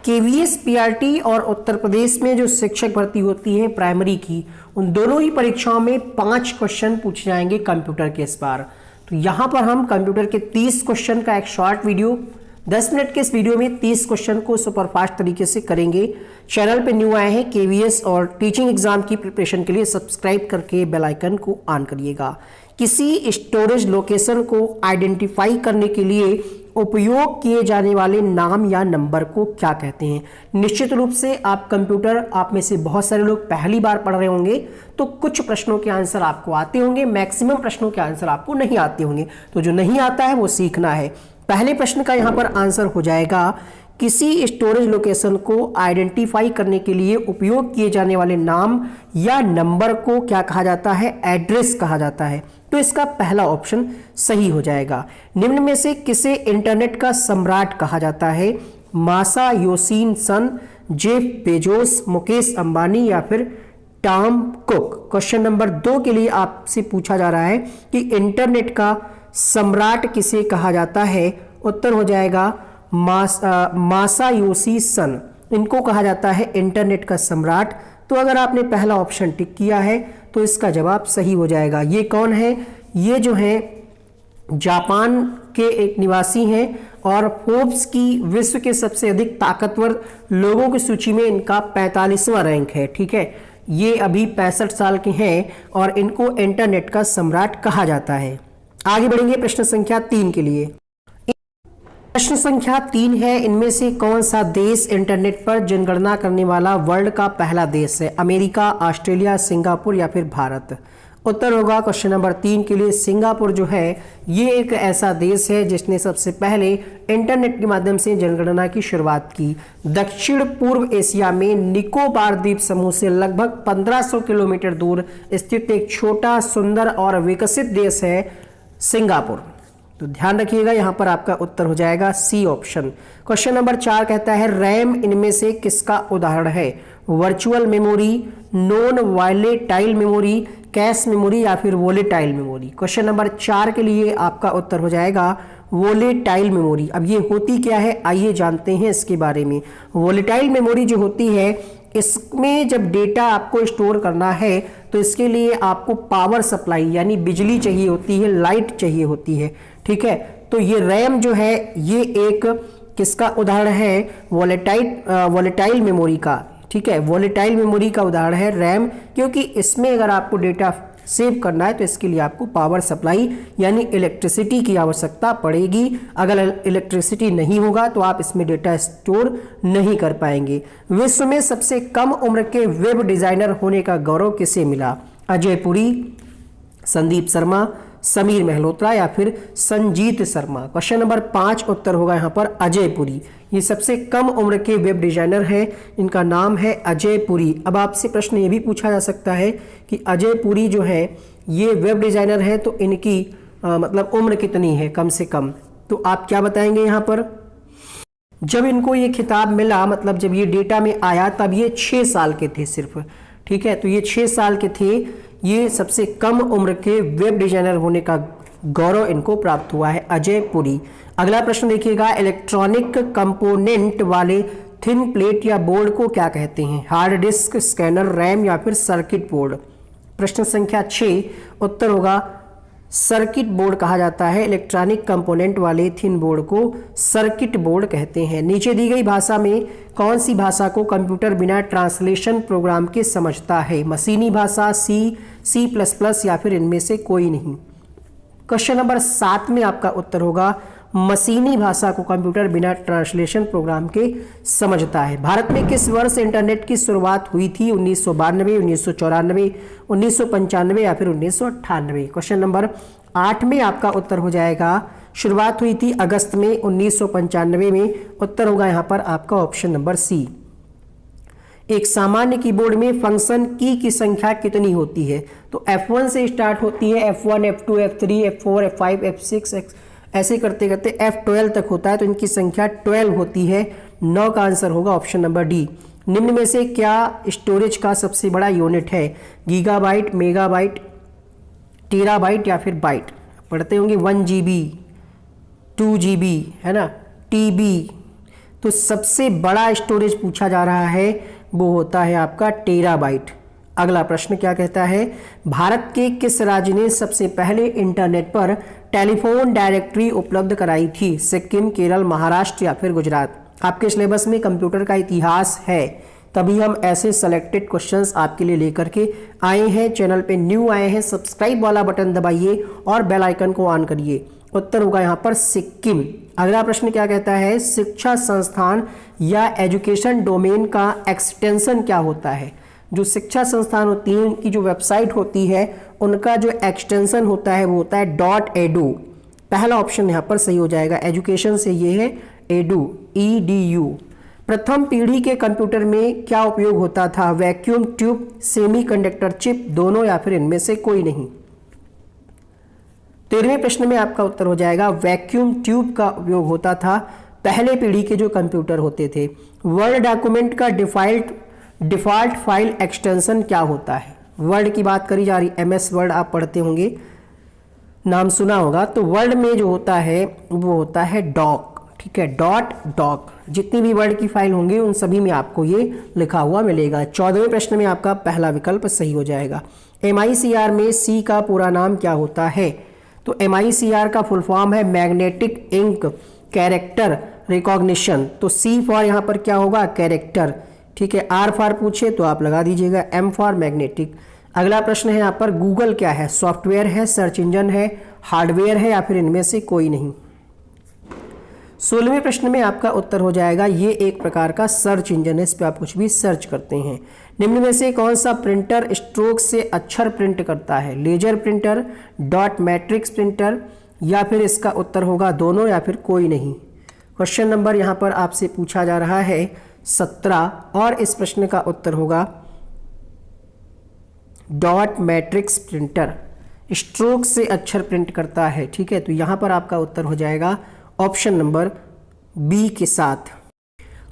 KVS PRT और उत्तर प्रदेश में जो शिक्षक भर्ती होती है प्राइमरी की, उन दोनों ही परीक्षाओं में 5 क्वेश्चन पूछे जाएंगे कंप्यूटर के इस बार। तो यहाँ पर हम कंप्यूटर के 30 क्वेश्चन का एक शॉर्ट वीडियो 10 मिनट के इस वीडियो में 30 क्वेश्चन को सुपरफास्ट तरीके से करेंगे। चैनल पे न्यू आए हैं, केवीएस और टीचिंग एग्जाम की प्रिपरेशन के लिए सब्सक्राइब करके बेल आइकन को ऑन करिएगा। किसी स्टोरेज लोकेशन को आइडेंटिफाई करने के लिए उपयोग किए जाने वाले नाम या नंबर को क्या कहते हैं? निश्चित रूप से आप में से बहुत सारे लोग पहली बार पढ़ रहे होंगे, तो कुछ प्रश्नों के आंसर आपको आते होंगे, मैक्सिमम प्रश्नों के आंसर आपको नहीं आते होंगे। तो जो नहीं आता है वो सीखना है। पहले प्रश्न का यहाँ पर आंसर हो जाएगा, किसी स्टोरेज लोकेशन को आइडेंटिफाई करने के लिए उपयोग किए जाने वाले नाम या नंबर को क्या कहा जाता है? एड्रेस कहा जाता है। तो इसका पहला ऑप्शन सही हो जाएगा। निम्न में से किसे इंटरनेट का सम्राट कहा जाता है? मासा योशीन सन, जेफ बेजोस, मुकेश अंबानी या फिर टॉम कुक। क्वेश्चन नंबर 2 के लिए आपसे पूछा जा रहा है कि इंटरनेट का सम्राट किसे कहा जाता है? उत्तर हो जाएगा मासा योशी सन, इनको कहा जाता है इंटरनेट का सम्राट। तो अगर आपने पहला ऑप्शन टिक किया है तो इसका जवाब सही हो जाएगा। ये कौन है? ये जो है जापान के एक निवासी हैं और फोर्ब्स की विश्व के सबसे अधिक ताकतवर लोगों की सूची में इनका 45वां रैंक है। ठीक है, ये अभी 65 साल के हैं और इनको इंटरनेट का सम्राट कहा जाता है। आगे बढ़ेंगे प्रश्न संख्या 3 के लिए। प्रश्न संख्या 3 है, इनमें से कौन सा देश इंटरनेट पर जनगणना करने वाला वर्ल्ड का पहला देश है? अमेरिका, ऑस्ट्रेलिया, सिंगापुर या फिर भारत? उत्तर होगा क्वेश्चन नंबर 3 के लिए सिंगापुर जो है ये एक ऐसा देश है जिसने सबसे पहले इंटरनेट के माध्यम से जनगणना की शुरुआत की। दक्षिण पूर्व एशिया में निकोबार द्वीप समूह से लगभग 1500 किलोमीटर दूर स्थित एक छोटा, सुंदर और विकसित देश है सिंगापुर। तो ध्यान रखिएगा, यहां पर आपका उत्तर हो जाएगा सी ऑप्शन। क्वेश्चन नंबर 4 कहता है, रैम इनमें से किसका उदाहरण है? Virtual memory, non volatile memory, cache memory या फिर वॉलेटाइल मेमोरी? क्वेश्चन नंबर 4 के लिए आपका उत्तर हो जाएगा वॉलेटाइल मेमोरी। अब ये होती क्या है, आइए जानते हैं इसके बारे में। वॉलेटाइल मेमोरी जो होती है, इसमें जब डेटा आपको स्टोर करना है तो इसके लिए आपको पावर सप्लाई यानी बिजली चाहिए होती है, लाइट चाहिए होती है। ठीक है, तो ये रैम जो है ये एक किसका उदाहरण है? वॉलेटाइल मेमोरी का। ठीक है, वॉलेटाइल मेमोरी का उदाहरण है रैम, क्योंकि इसमें अगर आपको डेटा सेव करना है तो इसके लिए आपको पावर सप्लाई यानी इलेक्ट्रिसिटी की आवश्यकता पड़ेगी। अगर इलेक्ट्रिसिटी नहीं होगा तो आप इसमें डेटा स्टोर नहीं कर पाएंगे। विश्व में सबसे कम उम्र के वेब डिजाइनर होने का गौरव किसे मिला? अजय पुरी, संदीप शर्मा, समीर महलोत्रा या फिर संजीत शर्मा? क्वेश्चन नंबर 5 उत्तर होगा यहाँ पर अजय पुरी। ये सबसे कम उम्र के वेब डिजाइनर हैं, इनका नाम है अजय पुरी। अब आपसे प्रश्न ये भी पूछा जा सकता है कि अजय पुरी जो है ये वेब डिजाइनर है तो इनकी मतलब उम्र कितनी है कम से कम? तो आप क्या बताएंगे यहाँ पर? जब इनको ये खिताब मिला, मतलब जब ये डेटा में आया तब ये 6 साल के थे सिर्फ। ठीक है, तो ये 6 साल के थे, ये सबसे कम उम्र के वेब डिजाइनर होने का गौरव इनको प्राप्त हुआ है, अजय पुरी। अगला प्रश्न देखिएगा, इलेक्ट्रॉनिक कंपोनेंट वाले थिन प्लेट या बोर्ड को क्या कहते हैं? हार्ड डिस्क, स्कैनर, रैम या फिर सर्किट बोर्ड? प्रश्न संख्या 6 उत्तर होगा सर्किट बोर्ड कहा जाता है। इलेक्ट्रॉनिक कंपोनेंट वाले थिन बोर्ड को सर्किट बोर्ड कहते हैं। नीचे दी गई भाषा में कौन सी भाषा को कंप्यूटर बिना ट्रांसलेशन प्रोग्राम के समझता है? मशीनी भाषा, C++ या फिर इनमें से कोई नहीं? क्वेश्चन नंबर 7 में आपका उत्तर होगा मशीनी भाषा को कंप्यूटर बिना ट्रांसलेशन प्रोग्राम के समझता है। भारत में किस वर्ष इंटरनेट की शुरुआत हुई थी? 1992, 1994, 1995 या फिर 1998? क्वेश्चन नंबर 8 में आपका उत्तर हो जाएगा शुरुआत हुई थी अगस्त में 1995 में। उत्तर होगा यहाँ पर आपका ऑप्शन नंबर सी। एक सामान्य कीबोर्ड में फंक्शन की संख्या कितनी होती है? तो F1 से स्टार्ट होती है, F1, F2, F3, F4, F5, F6 ऐसे करते करते F12 तक होता है, तो इनकी संख्या 12 होती है। 9 का आंसर होगा ऑप्शन नंबर डी। निम्न में से क्या स्टोरेज का सबसे बड़ा यूनिट है? गीगाबाइट, मेगाबाइट, टेराबाइट या फिर बाइट? पढ़ते होंगे 1 GB, 2 GB है ना, TB, तो सबसे बड़ा स्टोरेज पूछा जा रहा है वो होता है आपका टेराबाइट। अगला प्रश्न क्या कहता है, भारत के किस राज्य ने सबसे पहले इंटरनेट पर टेलीफोन डायरेक्टरी उपलब्ध कराई थी? सिक्किम, केरल, महाराष्ट्र या फिर गुजरात? आपके सिलेबस में कंप्यूटर का इतिहास है, तभी हम ऐसे सेलेक्टेड क्वेश्चंस आपके लिए लेकर के आए हैं। चैनल पे न्यू आए हैं, सब्सक्राइब वाला बटन दबाइए और बेल आइकन को ऑन करिए। उत्तर होगा यहाँ पर सिक्किम। अगला प्रश्न क्या कहता है, शिक्षा संस्थान या एजुकेशन डोमेन का एक्सटेंशन क्या होता है? जो शिक्षा संस्थान होती है उनकी जो वेबसाइट होती है उनका जो एक्सटेंशन होता है वो होता है .edu। पहला ऑप्शन यहाँ पर सही हो जाएगा, एजुकेशन से ये है edu, EDU। प्रथम पीढ़ी के कंप्यूटर में क्या उपयोग होता था? वैक्यूम ट्यूब, सेमीकंडक्टर चिप, दोनों या फिर इनमें से कोई नहीं? 13वें प्रश्न में आपका उत्तर हो जाएगा वैक्यूम ट्यूब का उपयोग होता था पहले पीढ़ी के जो कंप्यूटर होते थे। वर्ड डॉक्यूमेंट का डिफॉल्ट फाइल एक्सटेंशन क्या होता है? वर्ड की बात करी जा रही, MS वर्ड आप पढ़ते होंगे, नाम सुना होगा। तो वर्ड में जो होता है वो होता है डॉक, ठीक है, .doc। जितनी भी वर्ड की फाइल होंगी उन सभी में आपको ये लिखा हुआ मिलेगा। 14वें प्रश्न में आपका पहला विकल्प सही हो जाएगा। MICR में C का पूरा नाम क्या होता है? तो MICR का फुल फॉर्म है मैग्नेटिक इंक कैरेक्टर रिकॉग्निशन। तो C फॉर यहाँ पर क्या होगा? कैरेक्टर, ठीक है। R फॉर पूछे तो आप लगा दीजिएगा M फॉर मैग्नेटिक। अगला प्रश्न है यहाँ पर गूगल क्या है? सॉफ्टवेयर है, सर्च इंजन है, हार्डवेयर है या फिर इनमें से कोई नहीं? 16वें प्रश्न में आपका उत्तर हो जाएगा ये एक प्रकार का सर्च इंजन है, इस पर आप कुछ भी सर्च करते हैं। निम्न में से कौन सा प्रिंटर स्ट्रोक से अक्षर प्रिंट करता है? Laser printer, dot matrix printer या फिर इसका उत्तर होगा दोनों या फिर कोई नहीं? क्वेश्चन नंबर यहाँ पर आपसे पूछा जा रहा है 17 और इस प्रश्न का उत्तर होगा डॉट मैट्रिक्स प्रिंटर स्ट्रोक से अक्षर प्रिंट करता है, ठीक है। तो यहाँ पर आपका उत्तर हो जाएगा ऑप्शन नंबर बी के साथ।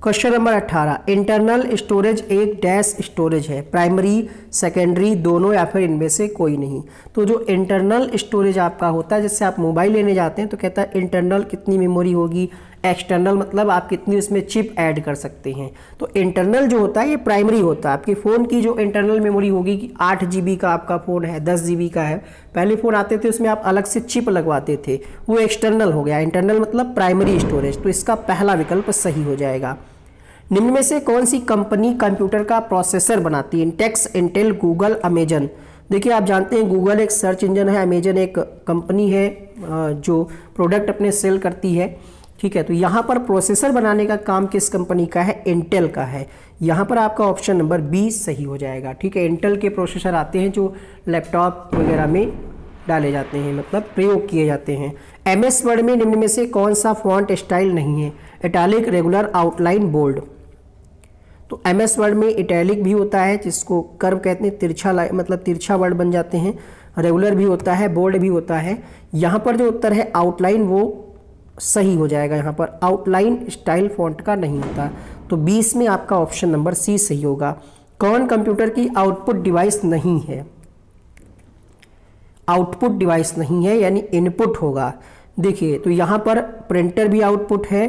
क्वेश्चन नंबर 18, इंटरनल स्टोरेज एक डैश स्टोरेज है? प्राइमरी, सेकेंडरी, दोनों या फिर इनमें से कोई नहीं? तो जो इंटरनल स्टोरेज आपका होता है, जैसे आप मोबाइल लेने जाते हैं तो कहता है इंटरनल कितनी मेमोरी होगी, एक्सटर्नल मतलब आप कितनी उसमें चिप ऐड कर सकते हैं। तो इंटरनल जो होता है ये प्राइमरी होता है। आपके फ़ोन की जो इंटरनल मेमोरी होगी कि 8 GB का आपका फ़ोन है, 10 GB का है, पहले फ़ोन आते थे उसमें आप अलग से चिप लगवाते थे, वो एक्सटर्नल हो गया। इंटरनल मतलब प्राइमरी स्टोरेज। तो इसका पहला विकल्प सही हो जाएगा। निम्न में से कौन सी कंपनी कंप्यूटर का प्रोसेसर बनाती है? Intex, Intel, Google, Amazon? देखिए आप जानते हैं गूगल एक सर्च इंजन है, अमेजन एक कंपनी है जो प्रोडक्ट अपने सेल करती है, ठीक है। तो यहाँ पर प्रोसेसर बनाने का काम किस कंपनी का है? इंटेल का है। यहाँ पर आपका ऑप्शन नंबर बी सही हो जाएगा, ठीक है। इंटेल के प्रोसेसर आते हैं जो लैपटॉप वगैरह में डाले जाते हैं, मतलब प्रयोग किए जाते हैं। MS वर्ड में निम्न में से कौन सा फॉन्ट स्टाइल नहीं है? Italic, regular, outline, bold? तो MS वर्ड में इटैलिक भी होता है जिसको कर्व कहते हैं, तिरछा मतलब तिरछा वर्ड बन जाते हैं, रेगुलर भी होता है, बोल्ड भी होता है। यहाँ पर जो उत्तर है आउटलाइन वो सही हो जाएगा। यहाँ पर आउटलाइन स्टाइल फॉन्ट का नहीं होता। तो 20 में आपका ऑप्शन नंबर सी सही होगा। कौन कंप्यूटर की आउटपुट डिवाइस नहीं है? आउटपुट डिवाइस नहीं है यानी इनपुट होगा। देखिए तो यहाँ पर प्रिंटर भी आउटपुट है,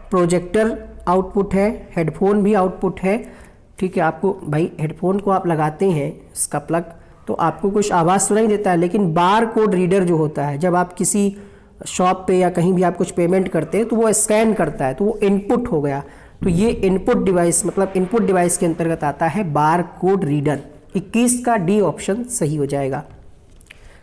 प्रोजेक्टर आउटपुट है, हेडफोन भी आउटपुट है, ठीक है। आपको भाई हेडफोन को आप लगाते हैं इसका प्लग तो आपको कुछ आवाज़ सुनाई देता है, लेकिन बार कोड रीडर जो होता है जब आप किसी शॉप पे या कहीं भी आप कुछ पेमेंट करते हैं तो वो स्कैन करता है, तो वो इनपुट हो गया। तो ये इनपुट डिवाइस मतलब इनपुट डिवाइस के अंतर्गत आता है बार कोड रीडर। 21 का डी ऑप्शन सही हो जाएगा।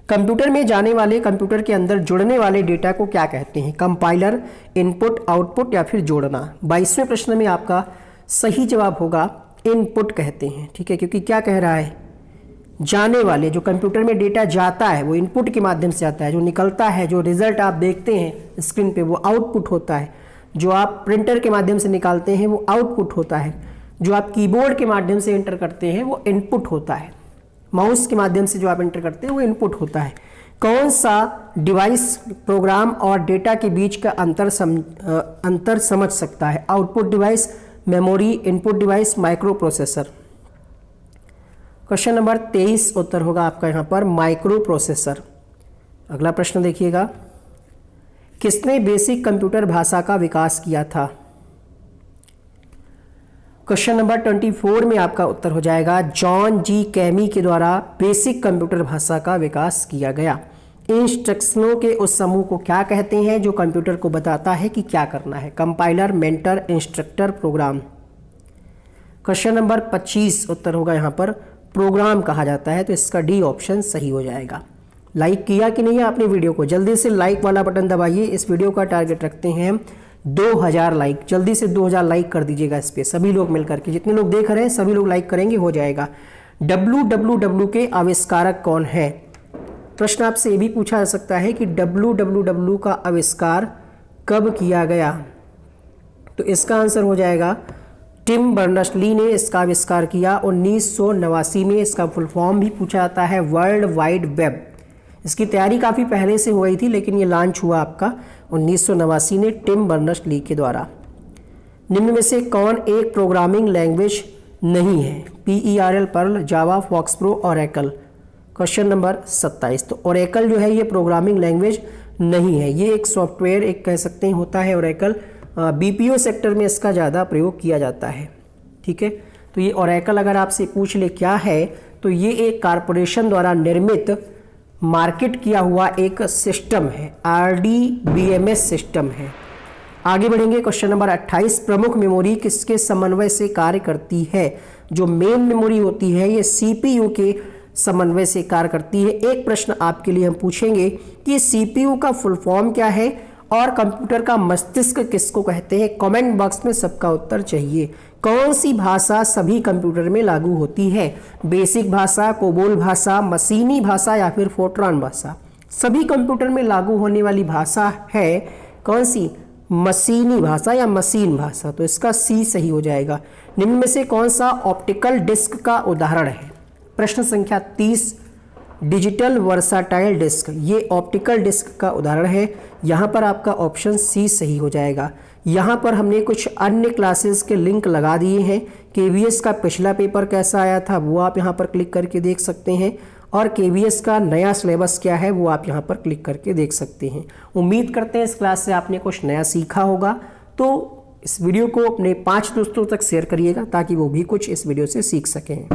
कंप्यूटर में जाने वाले कंप्यूटर के अंदर जुड़ने वाले डेटा को क्या कहते हैं? कंपाइलर, इनपुट, आउटपुट या फिर जोड़ना? 22वें प्रश्न में आपका सही जवाब होगा इनपुट कहते हैं, ठीक है। क्योंकि क्या कह रहा है, जाने वाले जो कंप्यूटर में डेटा जाता है वो इनपुट के माध्यम से आता है, जो निकलता है जो रिजल्ट आप देखते हैं स्क्रीन पे वो आउटपुट होता है, जो आप प्रिंटर के माध्यम से निकालते हैं वो आउटपुट होता है, जो आप कीबोर्ड के माध्यम से एंटर करते हैं वो इनपुट होता है, माउस के माध्यम से जो आप एंटर करते हैं वो इनपुट होता है। कौन सा डिवाइस प्रोग्राम और डेटा के बीच का अंतर समझ सकता है? Output device, memory, input device, micro processor? Question number 23 उत्तर होगा आपका यहाँ पर माइक्रो प्रोसेसर। अगला प्रश्न देखिएगा, किसने बेसिक कंप्यूटर भाषा का विकास किया था? क्वेश्चन नंबर 24 में आपका उत्तर हो जाएगा जॉन जी कैमी के द्वारा बेसिक कंप्यूटर भाषा का विकास किया गया। इंस्ट्रक्शनों के उस समूह को क्या कहते हैं जो कंप्यूटर को बताता है कि क्या करना है? Compiler, mentor, instructor, program. Question number 25 उत्तर होगा यहाँ पर प्रोग्राम कहा जाता है, तो इसका डी ऑप्शन सही हो जाएगा। लाइक किया कि नहीं है आपने वीडियो को? जल्दी से लाइक वाला बटन दबाइए। इस वीडियो का टारगेट रखते हैं 2000 लाइक। जल्दी से 2000 लाइक कर दीजिएगा इस पर, सभी लोग मिलकर के, जितने लोग देख रहे हैं सभी लोग लाइक करेंगे, हो जाएगा। www के आविष्कारक कौन है? प्रश्न आपसे ये भी पूछा जा सकता है कि www का आविष्कार कब किया गया? तो इसका आंसर हो जाएगा टिम बर्नर्स-ली ने इसका आविष्कार किया 1989 में। इसका फुल फॉर्म भी पूछा जाता है वर्ल्ड वाइड वेब। इसकी तैयारी काफ़ी पहले से हो गई थी, लेकिन ये लॉन्च हुआ आपका 1989 में टिम बर्नर्स-ली के द्वारा। निम्न में से कौन एक प्रोग्रामिंग लैंग्वेज नहीं है? PERL, पर्ल, जावा, फॉक्सप्रो, ओरेकल। Question number 27। तो ओरेकल जो है ये प्रोग्रामिंग लैंग्वेज नहीं है, ये एक सॉफ्टवेयर एक कह सकते हैं होता है ओरेकल। BPO सेक्टर में इसका ज़्यादा प्रयोग किया जाता है। ठीक है, तो ये ओरेकल अगर आपसे पूछ ले क्या है, तो ये एक कारपोरेशन द्वारा निर्मित मार्केट किया हुआ एक सिस्टम है, RDBMS सिस्टम है। आगे बढ़ेंगे। Question number 28। प्रमुख मेमोरी किसके समन्वय से कार्य करती है? जो मेन मेमोरी होती है ये CPU के समन्वय से कार्य करती है। एक प्रश्न आपके लिए हम पूछेंगे कि CPU का फुल फॉर्म क्या है और कंप्यूटर का मस्तिष्क किसको कहते हैं? कमेंट बॉक्स में सबका उत्तर चाहिए। कौन सी भाषा सभी कंप्यूटर में लागू होती है? बेसिक भाषा, कोबोल भाषा, मशीनी भाषा या फिर फोर्ट्रान भाषा? सभी कंप्यूटर में लागू होने वाली भाषा है कौन सी? मशीनी भाषा या मशीन भाषा। तो इसका सी सही हो जाएगा। निम्न में से कौन सा ऑप्टिकल डिस्क का उदाहरण है? प्रश्न संख्या 30। डिजिटल वर्साटाइल डिस्क, ये ऑप्टिकल डिस्क का उदाहरण है। यहाँ पर आपका ऑप्शन सी सही हो जाएगा। यहाँ पर हमने कुछ अन्य क्लासेस के लिंक लगा दिए हैं। KVS का पिछला पेपर कैसा आया था वो आप यहाँ पर क्लिक करके देख सकते हैं, और KVS का नया सिलेबस क्या है वो आप यहाँ पर क्लिक करके देख सकते हैं। उम्मीद करते हैं इस क्लास से आपने कुछ नया सीखा होगा। तो इस वीडियो को अपने 5 दोस्तों तक शेयर करिएगा ताकि वो भी कुछ इस वीडियो से सीख सकें।